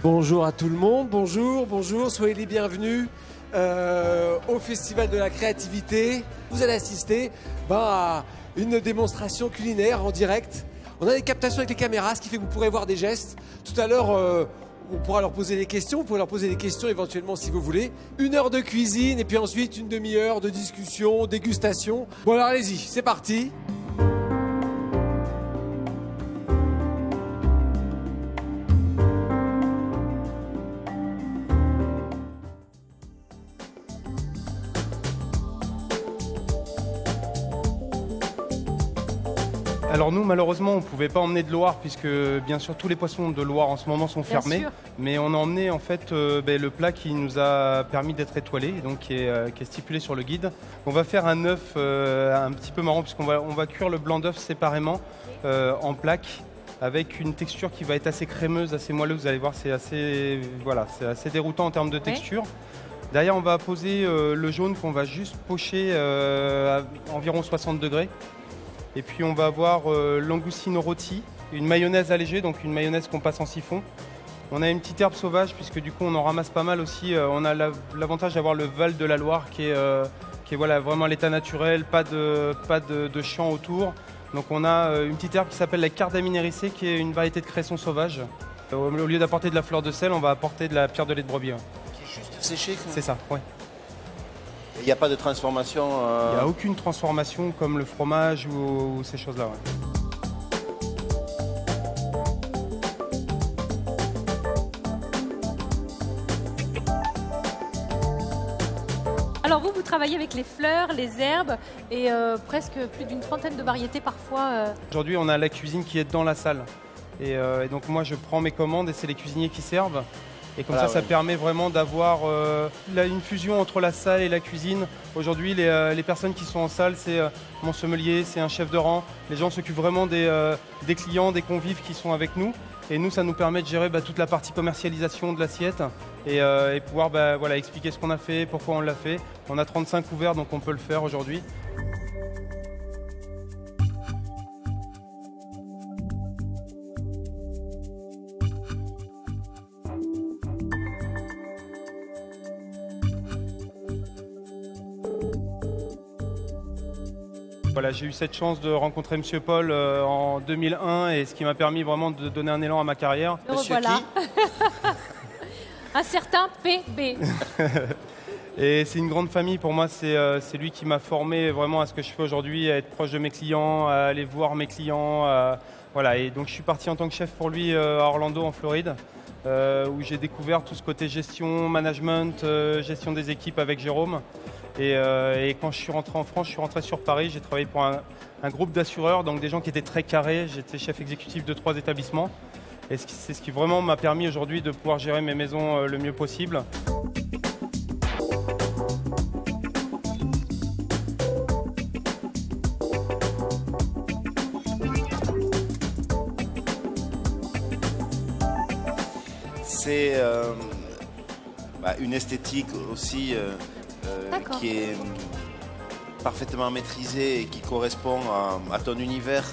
Bonjour à tout le monde, bonjour, soyez les bienvenus au Festival de la Créativité. Vous allez assister à une démonstration culinaire en direct. On a des captations avec les caméras, ce qui fait que vous pourrez voir des gestes. Tout à l'heure, on pourra leur poser des questions, vous pourrez leur poser des questions éventuellement si vous voulez. 1 heure de cuisine et puis ensuite une demi-heure de discussion, dégustation. Bon alors allez-y, c'est parti. Alors nous, malheureusement, on ne pouvait pas emmener de Loire puisque, bien sûr, tous les poissons de Loire en ce moment sont fermés. Mais on a emmené en fait le plat qui nous a permis d'être étoilé, donc qui est stipulé sur le guide. On va faire un œuf un petit peu marrant puisqu'on va cuire le blanc d'œuf séparément en plaques avec une texture qui va être assez crémeuse, assez moelleuse. Vous allez voir, c'est assez déroutant en termes de texture. Derrière, on va poser le jaune qu'on va juste pocher à environ 60 degrés. Et puis on va avoir langoustine rôti, une mayonnaise allégée, donc une mayonnaise qu'on passe en siphon. On a une petite herbe sauvage, puisque du coup on en ramasse pas mal aussi. On a l'avantage d'avoir le Val de la Loire qui est vraiment à l'état naturel, pas de champs autour. Donc on a une petite herbe qui s'appelle la cardamine hérissée, qui est une variété de cresson sauvage. Au lieu d'apporter de la fleur de sel, on va apporter de la pierre de lait de brebis. Qui est juste séchée. C'est ça, oui. Il n'y a pas de transformation Il n'y a aucune transformation comme le fromage ou ces choses-là. Ouais. Alors vous travaillez avec les fleurs, les herbes et presque plus d'une trentaine de variétés parfois. Aujourd'hui, on a la cuisine qui est dans la salle. Et donc moi, je prends mes commandes et c'est les cuisiniers qui servent. Et comme ça permet vraiment d'avoir une fusion entre la salle et la cuisine. Aujourd'hui, les personnes qui sont en salle, c'est mon sommelier, c'est un chef de rang. Les gens s'occupent vraiment des clients, des convives qui sont avec nous. Et nous, ça nous permet de gérer toute la partie commercialisation de l'assiette et pouvoir expliquer ce qu'on a fait, pourquoi on l'a fait. On a 35 couverts, donc on peut le faire aujourd'hui. Voilà, j'ai eu cette chance de rencontrer Monsieur Paul en 2001 et ce qui m'a permis vraiment de donner un élan à ma carrière. Monsieur voilà. Un certain PB. Et c'est une grande famille pour moi, c'est lui qui m'a formé vraiment à ce que je fais aujourd'hui, à être proche de mes clients, à aller voir mes clients. Voilà. Et donc je suis parti en tant que chef pour lui à Orlando en Floride, où j'ai découvert tout ce côté gestion, management, gestion des équipes avec Jérôme. Et quand je suis rentré en France, je suis rentré sur Paris, j'ai travaillé pour un groupe d'assureurs, donc des gens qui étaient très carrés. J'étais chef exécutif de 3 établissements. Et c'est ce qui vraiment m'a permis aujourd'hui de pouvoir gérer mes maisons le mieux possible. C'est une esthétique aussi qui est parfaitement maîtrisée et qui correspond à ton univers.